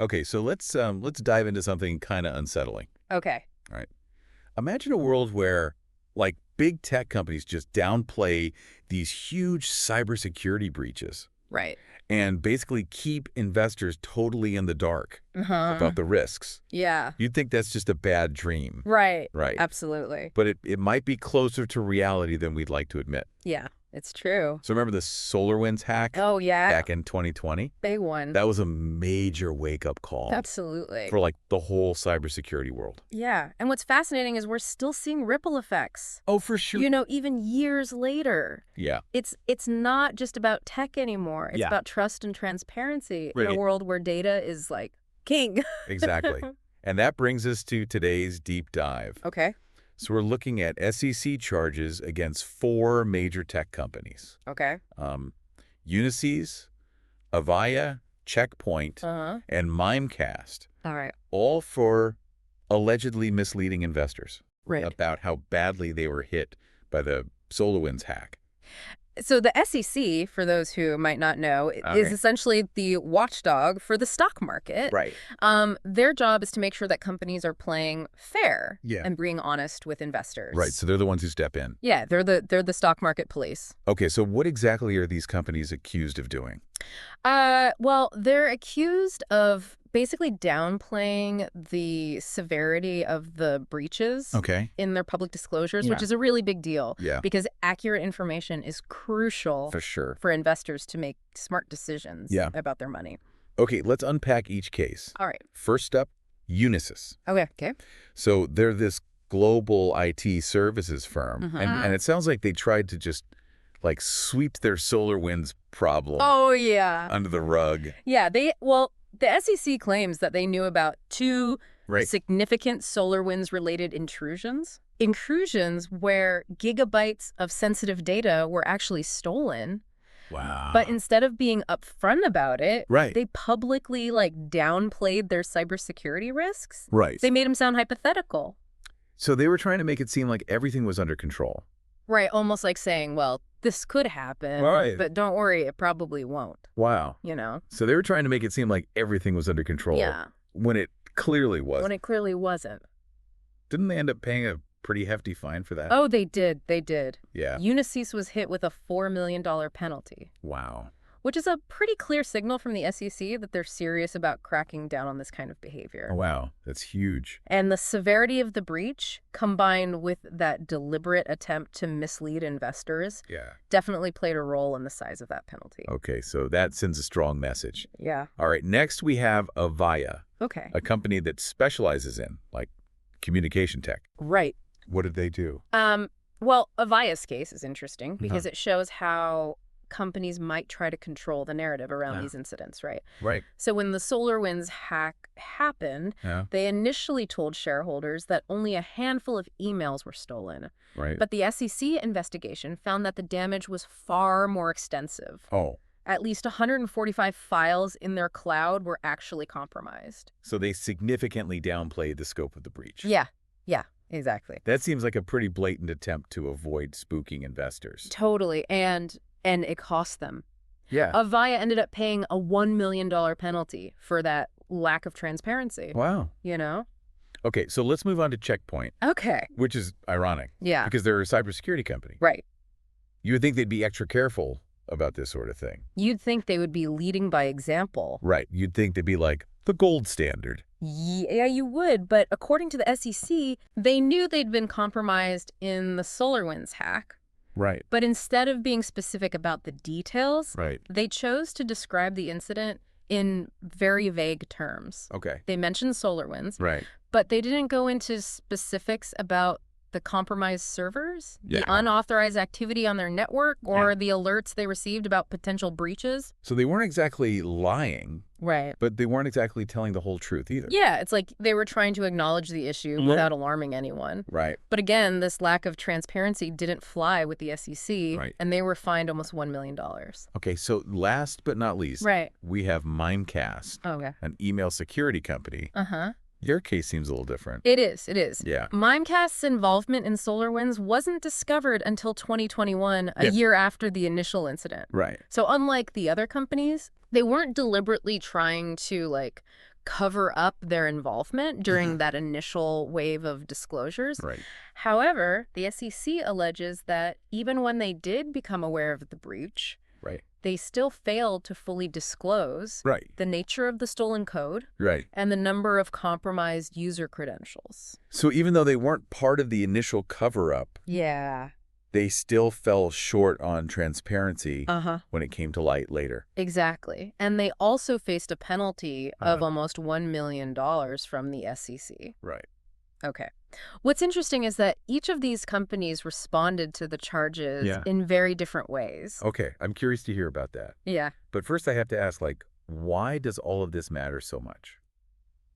Okay, so let's dive into something kind of unsettling. Okay. All right. Imagine a world where, like, big tech companies just downplay these huge cybersecurity breaches Right. and basically keep investors totally in the dark Uh-huh. about the risks. Yeah. You'd think that's just a bad dream. Right. Right. Absolutely. But it might be closer to reality than we'd like to admit. Yeah, it's true. So remember the SolarWinds hack Oh, yeah. back in 2020? Big one. That was a major wake-up call Absolutely. for, like, the whole cybersecurity world. Yeah. And what's fascinating is we're still seeing ripple effects. Oh, for sure. You know, even years later. Yeah. It's not just about tech anymore. It's Yeah. about trust and transparency in Right. a world where data is like king. Exactly. And that brings us to today's deep dive. Okay. So we're looking at SEC charges against 4 major tech companies. Okay. Unisys, Avaya, Checkpoint, Uh-huh. and Mimecast, All right. all for allegedly misleading investors Right. about how badly they were hit by the SolarWinds hack. So the SEC, for those who might not know, is Okay. essentially the watchdog for the stock market. Right. Their job is to make sure that companies are playing fair Yeah. and being honest with investors. Right. So they're the ones who step in. Yeah, they're the stock market police. Okay. So what exactly are these companies accused of doing? Well, they're accused of basically downplaying the severity of the breaches Okay. in their public disclosures, which Yeah. is a really big deal. Yeah. Because accurate information is crucial For sure. for investors to make smart decisions Yeah. about their money. Okay. Let's unpack each case. All right. First up, Unisys. Okay. So they're this global IT services firm, and it sounds like they tried to just, like, sweep their SolarWinds problem Oh, yeah. under the rug. Yeah, the SEC claims that they knew about 2 Right. significant SolarWinds-related intrusions. Intrusions where gigabytes of sensitive data were actually stolen. Wow. But instead of being upfront about it, Right. they publicly, like, downplayed their cybersecurity risks. Right. They made them sound hypothetical. So they were trying to make it seem like everything was under control. Right, almost like saying, well, this could happen, Right. but don't worry, it probably won't, Wow. you know? So they were trying to make it seem like everything was under control. Yeah. When it clearly was. When it clearly wasn't. Didn't they end up paying a pretty hefty fine for that? Oh, they did. They did. Yeah. Unisys was hit with a $4 million penalty, Wow. which is a pretty clear signal from the SEC that they're serious about cracking down on this kind of behavior. Oh, wow. That's huge. And the severity of the breach, combined with that deliberate attempt to mislead investors, Yeah. definitely played a role in the size of that penalty. Okay, so that sends a strong message. Yeah. All right, next we have Avaya, Okay. a company that specializes in, like, communication tech. Right. What did they do? Well, Avaya's case is interesting because it shows how companies might try to control the narrative around these incidents, right? Right. So when the SolarWinds hack happened, Yeah. they initially told shareholders that only a handful of emails were stolen. Right. But the SEC investigation found that the damage was far more extensive. Oh, At least 145 files in their cloud were actually compromised. so they significantly downplayed the scope of the breach. Yeah, exactly. That seems like a pretty blatant attempt to avoid spooking investors. Totally. And it cost them. Yeah. Avaya ended up paying a $1 million penalty for that lack of transparency, Wow. you know? Okay, so let's move on to Checkpoint, Okay. which is ironic Yeah. because they're a cybersecurity company. Right. You would think they'd be extra careful about this sort of thing. You'd think they would be leading by example. Right. You'd think they'd be like the gold standard. Yeah, you would. But according to the SEC, they knew they'd been compromised in the SolarWinds hack. Right. But instead of being specific about the details, Right. they chose to describe the incident in very vague terms. Okay. They mentioned SolarWinds, Right. but they didn't go into specifics about the compromised servers, Yeah. the unauthorized activity on their network, or the alerts they received about potential breaches. So they weren't exactly lying, Right. but they weren't exactly telling the whole truth either. Yeah, it's like they were trying to acknowledge the issue without alarming anyone. Right. But again, this lack of transparency didn't fly with the SEC, Right. and they were fined almost $1 million. Okay, so last but not least, Right. we have Mimecast, Okay. an email security company. Uh-huh. Your case seems a little different. It is. Yeah. Mimecast's involvement in SolarWinds wasn't discovered until 2021, a year after the initial incident. Right. So unlike the other companies, they weren't deliberately trying to, like, cover up their involvement during that initial wave of disclosures. Right. However, the SEC alleges that even when they did become aware of the breach, Right. they still failed to fully disclose Right. the nature of the stolen code Right. and the number of compromised user credentials. So even though they weren't part of the initial cover-up, Yeah. they still fell short on transparency when it came to light later. Exactly. And they also faced a penalty of almost $1 million from the SEC. Right. Okay. What's interesting is that each of these companies responded to the charges in very different ways. Okay, I'm curious to hear about that. Yeah. But first I have to ask, like, why does all of this matter so much?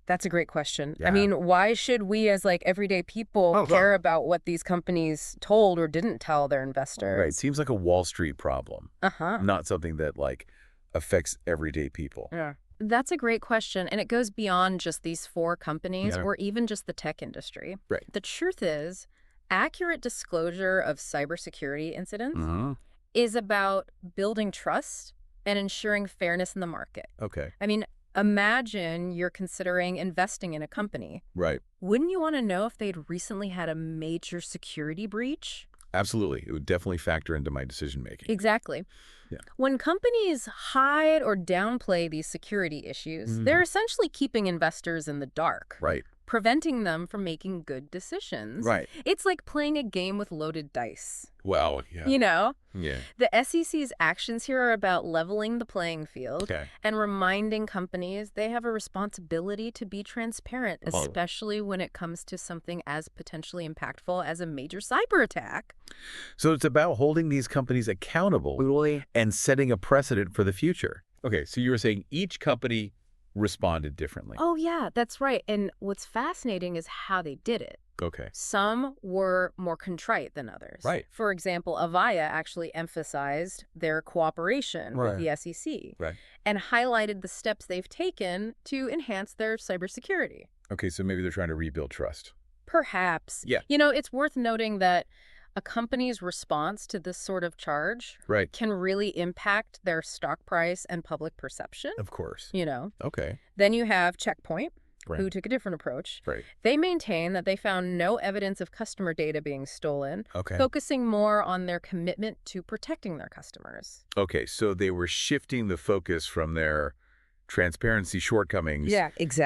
That's a great question. Yeah. I mean, why should we as like everyday people care about what these companies told or didn't tell their investors? Right, seems like a Wall Street problem, not something that, like, affects everyday people. Yeah. That's a great question, and it goes beyond just these 4 companies or even just the tech industry. Right. The truth is, accurate disclosure of cybersecurity incidents is about building trust and ensuring fairness in the market. Okay. I mean, imagine you're considering investing in a company. Right. Wouldn't you want to know if they'd recently had a major security breach? Absolutely. It would definitely factor into my decision-making. Exactly. Yeah. When companies hide or downplay these security issues, they're essentially keeping investors in the dark. Right. Preventing them from making good decisions. Right. It's like playing a game with loaded dice. Well, yeah. You know? Yeah. The SEC's actions here are about leveling the playing field and reminding companies they have a responsibility to be transparent, especially when it comes to something as potentially impactful as a major cyber attack. So it's about holding these companies accountable and setting a precedent for the future. Okay, so you were saying each company responded differently. Oh, yeah, that's right. And what's fascinating is how they did it. Okay. Some were more contrite than others. Right. For example, Avaya actually emphasized their cooperation with the SEC and highlighted the steps they've taken to enhance their cybersecurity. Okay, so maybe they're trying to rebuild trust. Perhaps. Yeah. You know, it's worth noting that a company's response to this sort of charge can really impact their stock price and public perception. Of course. You know. Okay. Then you have Checkpoint, who took a different approach. They maintain that they found no evidence of customer data being stolen, focusing more on their commitment to protecting their customers. Okay, so they were shifting the focus from their transparency shortcomings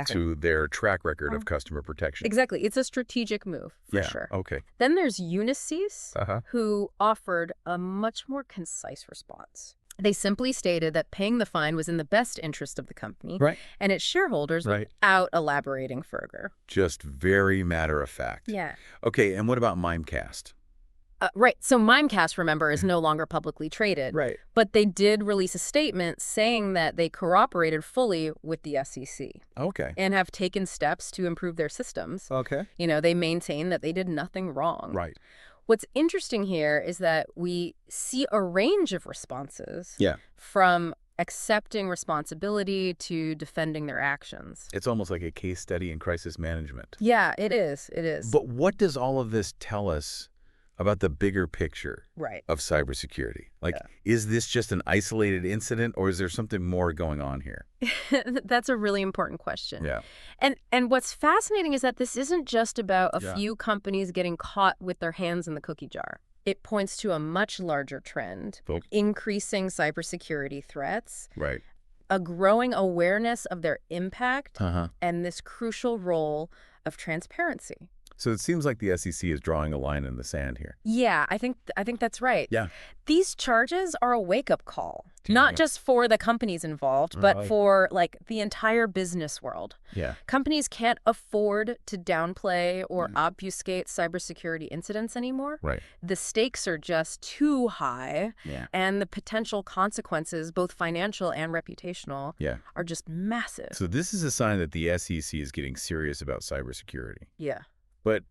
to their track record of customer protection. Exactly. It's a strategic move, for sure. Okay. Then there's Unisys, who offered a much more concise response. They simply stated that paying the fine was in the best interest of the company and its shareholders without elaborating further. Just very matter of fact. Yeah. Okay, and what about Mimecast? Right. So Mimecast, remember, is no longer publicly traded. But they did release a statement saying that they cooperated fully with the SEC. Okay. And have taken steps to improve their systems. Okay. You know, they maintain that they did nothing wrong. Right. What's interesting here is that we see a range of responses from accepting responsibility to defending their actions. It's almost like a case study in crisis management. Yeah, it is. It is. But what does all of this tell us about the bigger picture of cybersecurity? Like, is this just an isolated incident, or is there something more going on here? That's a really important question. Yeah. And what's fascinating is that this isn't just about a few companies getting caught with their hands in the cookie jar. It points to a much larger trend, increasing cybersecurity threats, a growing awareness of their impact, and this crucial role of transparency. So it seems like the SEC is drawing a line in the sand here. Yeah, I think that's right. Yeah. These charges are a wake-up call, not just for the companies involved, but for like the entire business world. Yeah. Companies can't afford to downplay or obfuscate cybersecurity incidents anymore. Right. The stakes are just too high, and the potential consequences, both financial and reputational, are just massive. So this is a sign that the SEC is getting serious about cybersecurity. Yeah. But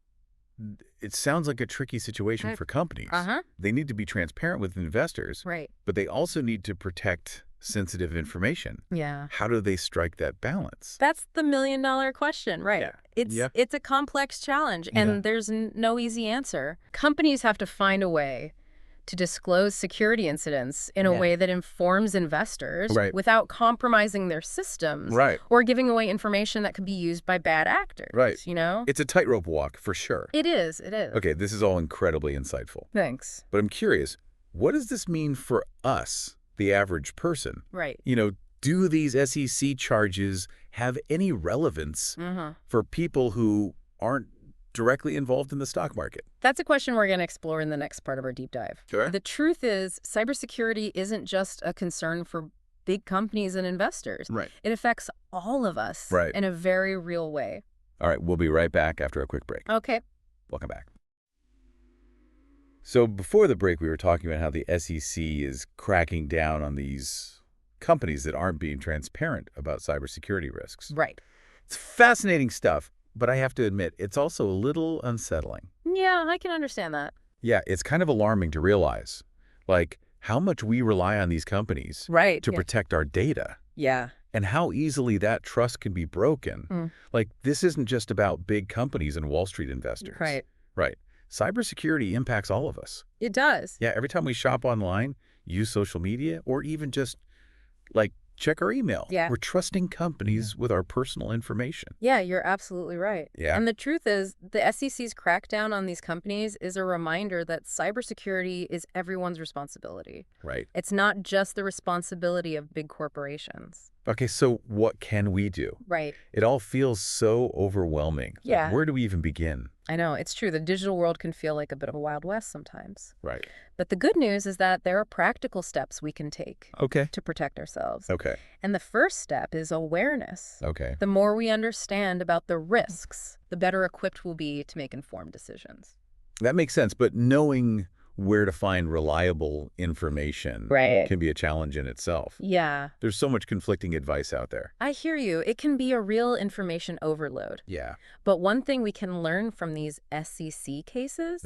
it sounds like a tricky situation for companies. They need to be transparent with investors, but they also need to protect sensitive information. Yeah. How do they strike that balance? That's the million-dollar question, right? Yeah. It's a complex challenge, and there's no easy answer. Companies have to find a way to disclose security incidents in a way that informs investors without compromising their systems or giving away information that could be used by bad actors, you know? It's a tightrope walk, for sure. It is, it is. Okay, this is all incredibly insightful. Thanks. But I'm curious, what does this mean for us, the average person? Right. You know, do these SEC charges have any relevance for people who aren't directly involved in the stock market? That's a question we're going to explore in the next part of our deep dive. Sure. The truth is, cybersecurity isn't just a concern for big companies and investors. Right. It affects all of us in a very real way. All right, we'll be right back after a quick break. Okay. Welcome back. So before the break, we were talking about how the SEC is cracking down on these companies that aren't being transparent about cybersecurity risks. Right. It's fascinating stuff, but I have to admit, it's also a little unsettling. Yeah, I can understand that. Yeah, it's kind of alarming to realize, like, how much we rely on these companies to protect our data. Yeah. And how easily that trust can be broken. Like, this isn't just about big companies and Wall Street investors. Right. Right. Cybersecurity impacts all of us. It does. Yeah, every time we shop online, use social media, or even just, like, check our email. Yeah. We're trusting companies with our personal information. Yeah, you're absolutely right. Yeah. And the truth is, the SEC's crackdown on these companies is a reminder that cybersecurity is everyone's responsibility. Right. It's not just the responsibility of big corporations. Okay, so what can we do? Right. It all feels so overwhelming. Yeah. Like, where do we even begin? I know, it's true. The digital world can feel like a bit of a Wild West sometimes. Right. But the good news is that there are practical steps we can take to protect ourselves. Okay. And the first step is awareness. Okay. The more we understand about the risks, the better equipped we'll be to make informed decisions. That makes sense, but knowing where to find reliable information can be a challenge in itself. Yeah. There's so much conflicting advice out there. I hear you. It can be a real information overload. Yeah. But one thing we can learn from these SEC cases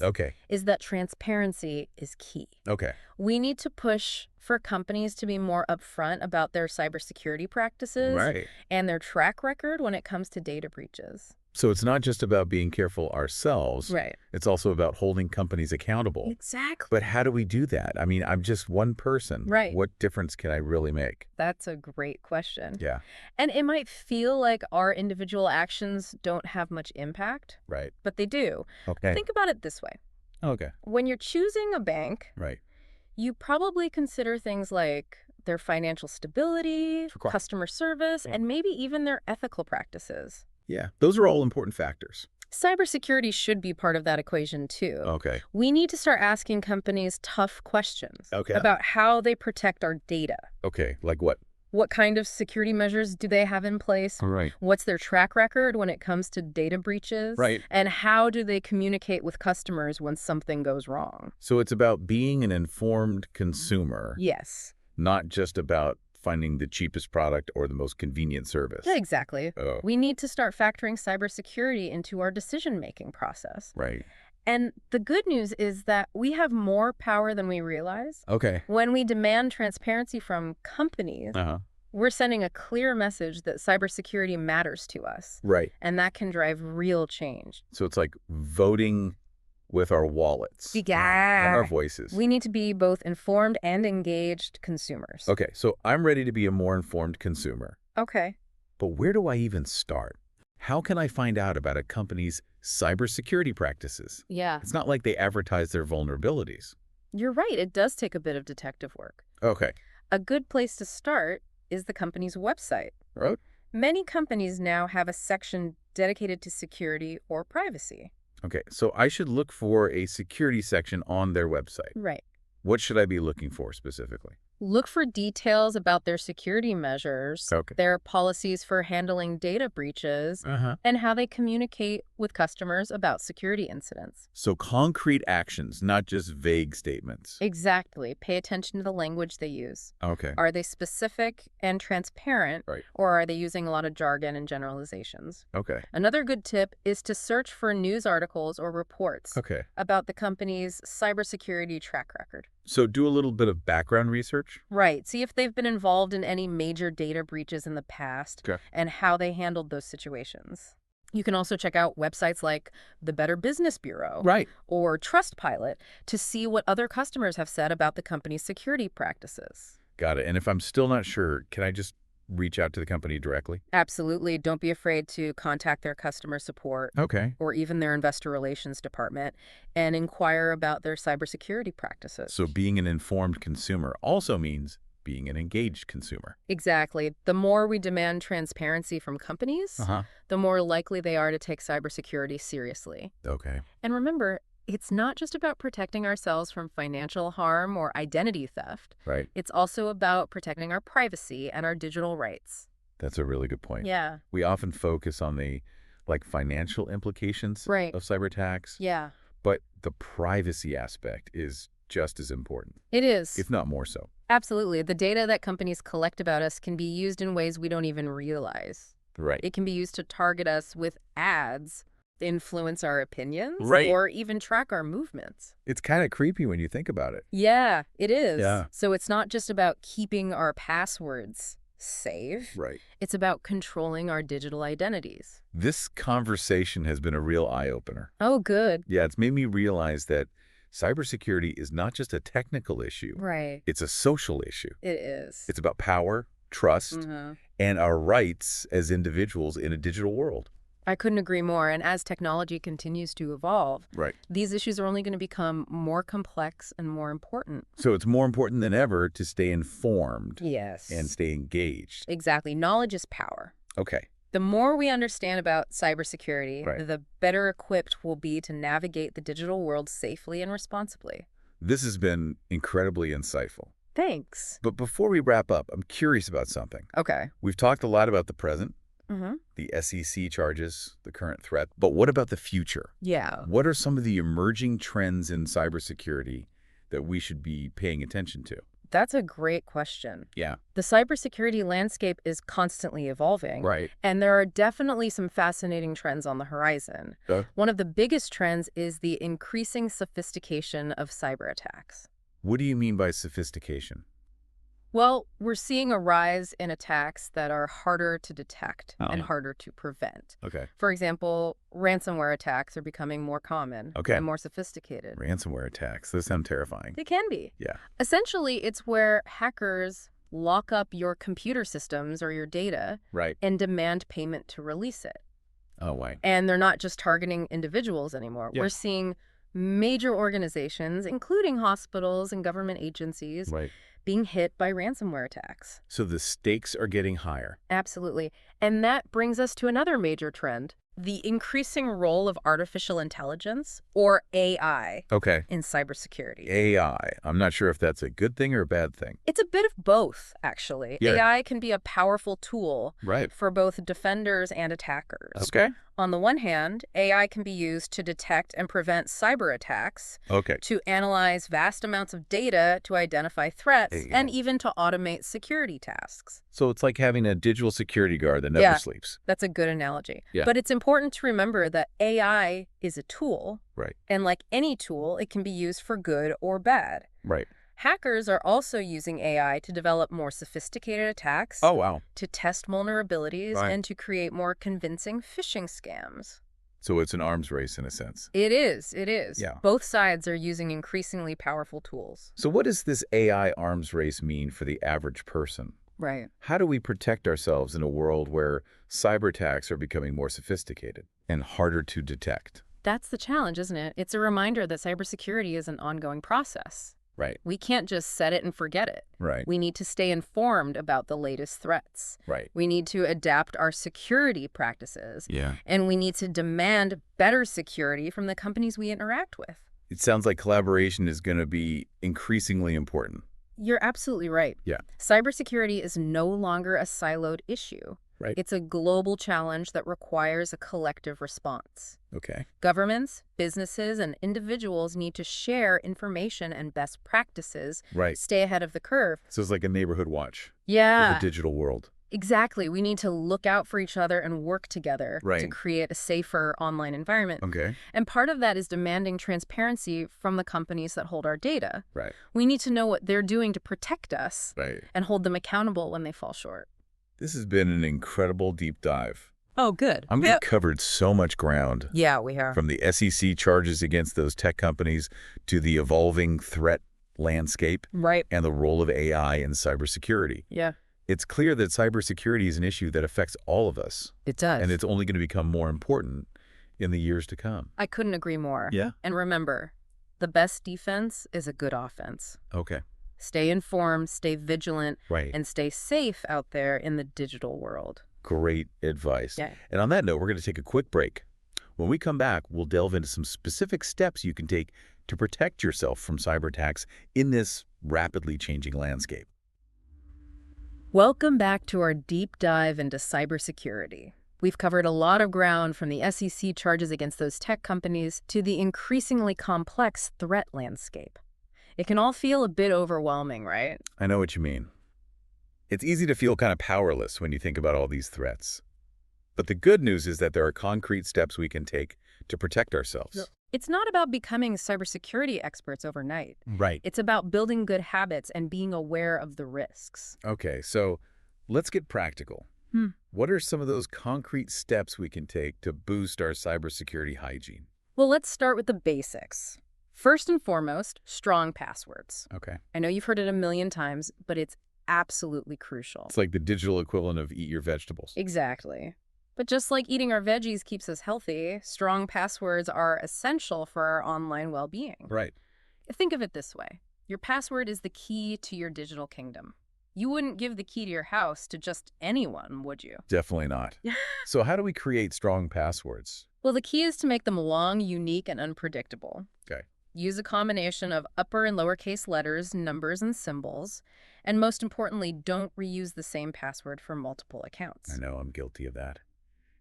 is that transparency is key. Okay. We need to push for companies to be more upfront about their cybersecurity practices and their track record when it comes to data breaches. So it's not just about being careful ourselves. Right. It's also about holding companies accountable. Exactly. But how do we do that? I mean, I'm just one person. Right. What difference can I really make? That's a great question. Yeah. And it might feel like our individual actions don't have much impact. Right. But they do. Okay. Think about it this way. Okay. When you're choosing a bank, you probably consider things like their financial stability, customer service, and maybe even their ethical practices. Yeah, those are all important factors. Cybersecurity should be part of that equation, too. Okay. We need to start asking companies tough questions about how they protect our data. Okay, like what? What kind of security measures do they have in place? Right. What's their track record when it comes to data breaches? Right. And how do they communicate with customers when something goes wrong? So it's about being an informed consumer. Yes. Not just about finding the cheapest product or the most convenient service. Yeah, exactly. We need to start factoring cybersecurity into our decision-making process. Right. And the good news is that we have more power than we realize. Okay. When we demand transparency from companies, we're sending a clear message that cybersecurity matters to us. Right. And that can drive real change. So it's like voting with our wallets and our voices. We need to be both informed and engaged consumers. Okay, so I'm ready to be a more informed consumer. Okay. But where do I even start? How can I find out about a company's cybersecurity practices? Yeah. It's not like they advertise their vulnerabilities. You're right. It does take a bit of detective work. Okay. A good place to start is the company's website. Right. Many companies now have a section dedicated to security or privacy. Okay, so I should look for a security section on their website. Right. What should I be looking for specifically? Look for details about their security measures, their policies for handling data breaches, and how they communicate with customers about security incidents. So concrete actions, not just vague statements. Exactly. Pay attention to the language they use. Okay. Are they specific and transparent, or are they using a lot of jargon and generalizations? Okay. Another good tip is to search for news articles or reports about the company's cybersecurity track record. So do a little bit of background research? Right. See if they've been involved in any major data breaches in the past and how they handled those situations. You can also check out websites like the Better Business Bureau Right. or Trustpilot to see what other customers have said about the company's security practices. Got it. And if I'm still not sure, can I just reach out to the company directly? Absolutely. Don't be afraid to contact their customer support Okay. or even their investor relations department and inquire about their cybersecurity practices. So being an informed consumer also means being an engaged consumer. Exactly. The more we demand transparency from companies, the more likely they are to take cybersecurity seriously. Okay. And remember, it's not just about protecting ourselves from financial harm or identity theft. Right. It's also about protecting our privacy and our digital rights. That's a really good point. Yeah. We often focus on the financial implications of cyber attacks. Yeah. But the privacy aspect is just as important. It is. If not more so. Absolutely. The data that companies collect about us can be used in ways we don't even realize. Right. It can be used to target us with ads, influence our opinions, or even track our movements. It's kind of creepy when you think about it. Yeah, it is. Yeah. So it's not just about keeping our passwords safe. Right. It's about controlling our digital identities. This conversation has been a real eye-opener. Oh, good. Yeah, it's made me realize that cybersecurity is not just a technical issue. Right. It's a social issue. It is. It's about power, trust, and our rights as individuals in a digital world. I couldn't agree more. And as technology continues to evolve, these issues are only going to become more complex and more important. So it's more important than ever to stay informed. Yes. And stay engaged. Exactly. Knowledge is power. Okay. The more we understand about cybersecurity, the better equipped we'll be to navigate the digital world safely and responsibly. This has been incredibly insightful. Thanks. But before we wrap up, I'm curious about something. Okay. We've talked a lot about the present, the SEC charges, the current threat. But what about the future? Yeah. What are some of the emerging trends in cybersecurity that we should be paying attention to? That's a great question. Yeah. The cybersecurity landscape is constantly evolving. Right. And there are definitely some fascinating trends on the horizon. One of the biggest trends is the increasing sophistication of cyber attacks. What do you mean by sophistication? Well, we're seeing a rise in attacks that are harder to detect and harder to prevent. Okay. For example, ransomware attacks are becoming more common and more sophisticated. Ransomware attacks. Those sound terrifying. They can be. Yeah. Essentially, it's where hackers lock up your computer systems or your data and demand payment to release it. Oh, why? And they're not just targeting individuals anymore. We're seeing major organizations, including hospitals and government agencies, being hit by ransomware attacks. So the stakes are getting higher. Absolutely. And that brings us to another major trend, the increasing role of artificial intelligence, or AI, in cybersecurity. AI. I'm not sure if that's a good thing or a bad thing. It's a bit of both, actually. AI can be a powerful tool for both defenders and attackers. Okay. On the one hand, AI can be used to detect and prevent cyber attacks, to analyze vast amounts of data to identify threats, and even to automate security tasks. So it's like having a digital security guard that never sleeps. That's a good analogy. But it's important to remember that AI is a tool. And like any tool, it can be used for good or bad. Hackers are also using AI to develop more sophisticated attacks, to test vulnerabilities, and to create more convincing phishing scams. So it's an arms race in a sense. It is. It is. Yeah. Both sides are using increasingly powerful tools. So what does this AI arms race mean for the average person? Right. How do we protect ourselves in a world where cyber attacks are becoming more sophisticated and harder to detect? That's the challenge, isn't it? It's a reminder that cybersecurity is an ongoing process. We can't just set it and forget it. We need to stay informed about the latest threats. We need to adapt our security practices. And we need to demand better security from the companies we interact with. It sounds like collaboration is going to be increasingly important. You're absolutely right. Cybersecurity is no longer a siloed issue. It's a global challenge that requires a collective response. Governments, businesses, and individuals need to share information and best practices, stay ahead of the curve. So it's like a neighborhood watch for the digital world. Exactly. We need to look out for each other and work together to create a safer online environment. And part of that is demanding transparency from the companies that hold our data. We need to know what they're doing to protect us and hold them accountable when they fall short. This has been an incredible deep dive. Oh, good. We've covered so much ground. Yeah, we are. From the SEC charges against those tech companies to the evolving threat landscape and the role of AI in cybersecurity. Yeah. It's clear that cybersecurity is an issue that affects all of us. It does. And it's only going to become more important in the years to come. I couldn't agree more. Yeah. And remember, the best defense is a good offense. Okay. Stay informed, stay vigilant, right, and stay safe out there in the digital world. Great advice. Yeah. And on that note, we're going to take a quick break. When we come back, we'll delve into some specific steps you can take to protect yourself from cyber attacks in this rapidly changing landscape. Welcome back to our deep dive into cybersecurity. We've covered a lot of ground, from the SEC charges against those tech companies to the increasingly complex threat landscape. It can all feel a bit overwhelming, right? I know what you mean. It's easy to feel kind of powerless when you think about all these threats. But the good news is that there are concrete steps we can take to protect ourselves. No. It's not about becoming cybersecurity experts overnight. Right. It's about building good habits and being aware of the risks. Okay, so let's get practical. What are some of those concrete steps we can take to boost our cybersecurity hygiene? Well, let's start with the basics. First and foremost, strong passwords. Okay. I know you've heard it a million times, but it's absolutely crucial. It's like the digital equivalent of eat your vegetables. Exactly. But just like eating our veggies keeps us healthy, strong passwords are essential for our online well-being. Right. Think of it this way. Your password is the key to your digital kingdom. You wouldn't give the key to your house to just anyone, would you? Definitely not. So how do we create strong passwords? Well, the key is to make them long, unique, and unpredictable. Okay. Use a combination of upper and lowercase letters, numbers, and symbols. And most importantly, don't reuse the same password for multiple accounts. I know, I'm guilty of that.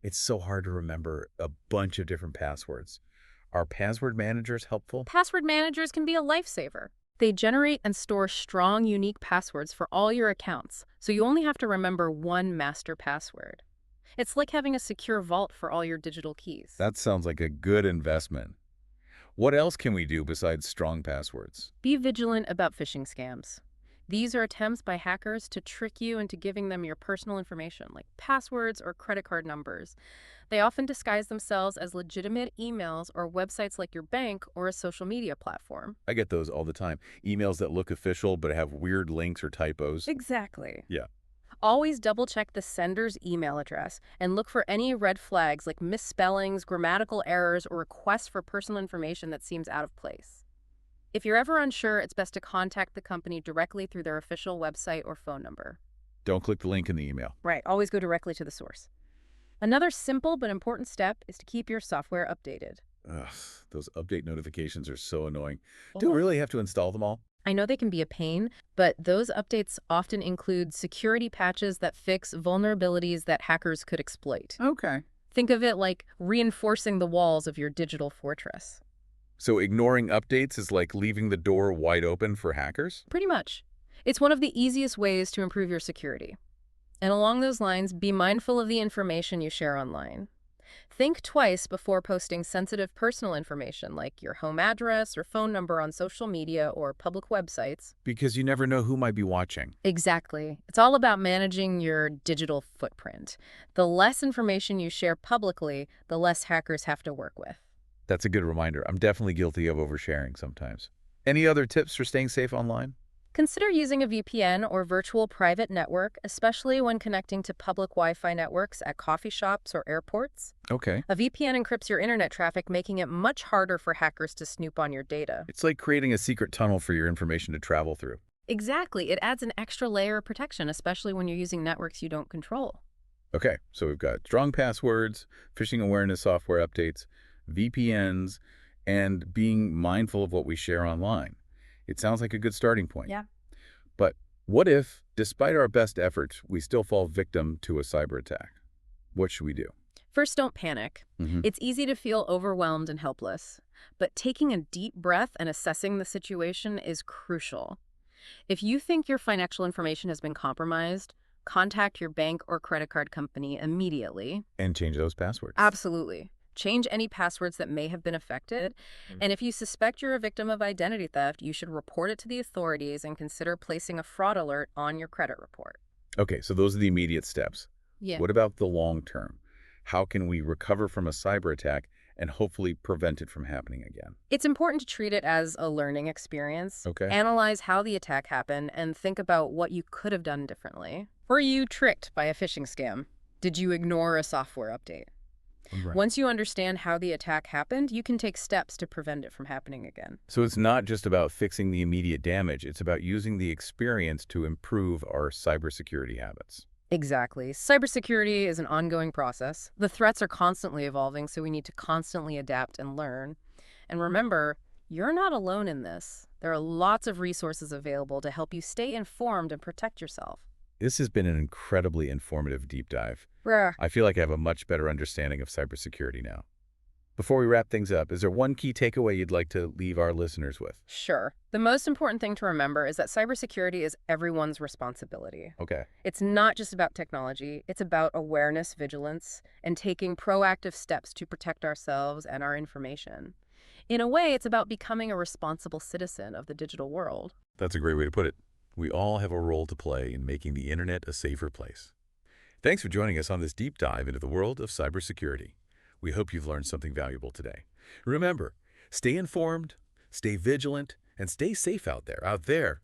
It's so hard to remember a bunch of different passwords. Are password managers helpful? Password managers can be a lifesaver. They generate and store strong, unique passwords for all your accounts, so you only have to remember one master password. It's like having a secure vault for all your digital keys. That sounds like a good investment. What else can we do besides strong passwords? Be vigilant about phishing scams. These are attempts by hackers to trick you into giving them your personal information, like passwords or credit card numbers. They often disguise themselves as legitimate emails or websites like your bank or a social media platform. I get those all the time. Emails that look official but have weird links or typos. Exactly. Yeah. Always double-check the sender's email address and look for any red flags like misspellings, grammatical errors, or requests for personal information that seems out of place. If you're ever unsure, it's best to contact the company directly through their official website or phone number. Don't click the link in the email. Right. Always go directly to the source. Another simple but important step is to keep your software updated. Ugh, those update notifications are so annoying. Do we really have to install them all? I know they can be a pain, but those updates often include security patches that fix vulnerabilities that hackers could exploit. Okay. Think of it like reinforcing the walls of your digital fortress. So ignoring updates is like leaving the door wide open for hackers? Pretty much. It's one of the easiest ways to improve your security. And along those lines, be mindful of the information you share online. Think twice before posting sensitive personal information like your home address or phone number on social media or public websites. Because you never know who might be watching. Exactly. It's all about managing your digital footprint. The less information you share publicly, the less hackers have to work with. That's a good reminder. I'm definitely guilty of oversharing sometimes. Any other tips for staying safe online? Consider using a VPN or virtual private network, especially when connecting to public Wi-Fi networks at coffee shops or airports. Okay. A VPN encrypts your internet traffic, making it much harder for hackers to snoop on your data. It's like creating a secret tunnel for your information to travel through. Exactly. It adds an extra layer of protection, especially when you're using networks you don't control. Okay, so we've got strong passwords, phishing awareness software updates, VPNs, and being mindful of what we share online. It sounds like a good starting point. Yeah. But what if, despite our best efforts, we still fall victim to a cyber attack? What should we do? First, don't panic. It's easy to feel overwhelmed and helpless, but taking a deep breath and assessing the situation is crucial. If you think your financial information has been compromised, contact your bank or credit card company immediately. And change those passwords. Absolutely. Change any passwords that may have been affected. And if you suspect you're a victim of identity theft, you should report it to the authorities and consider placing a fraud alert on your credit report. Okay, so those are the immediate steps. Yeah. What about the long term? How can we recover from a cyber attack and hopefully prevent it from happening again? It's important to treat it as a learning experience. Okay. Analyze how the attack happened and think about what you could have done differently. Were you tricked by a phishing scam? Did you ignore a software update? Right. Once you understand how the attack happened, you can take steps to prevent it from happening again. So it's not just about fixing the immediate damage. It's about using the experience to improve our cybersecurity habits. Exactly. Cybersecurity is an ongoing process. The threats are constantly evolving, so we need to constantly adapt and learn. And remember, you're not alone in this. There are lots of resources available to help you stay informed and protect yourself. This has been an incredibly informative deep dive. Bruh. I feel like I have a much better understanding of cybersecurity now. Before we wrap things up, is there one key takeaway you'd like to leave our listeners with? Sure. The most important thing to remember is that cybersecurity is everyone's responsibility. Okay. It's not just about technology. It's about awareness, vigilance, and taking proactive steps to protect ourselves and our information. In a way, it's about becoming a responsible citizen of the digital world. That's a great way to put it. We all have a role to play in making the internet a safer place. Thanks for joining us on this deep dive into the world of cybersecurity. We hope you've learned something valuable today. Remember, stay informed, stay vigilant, and stay safe out there.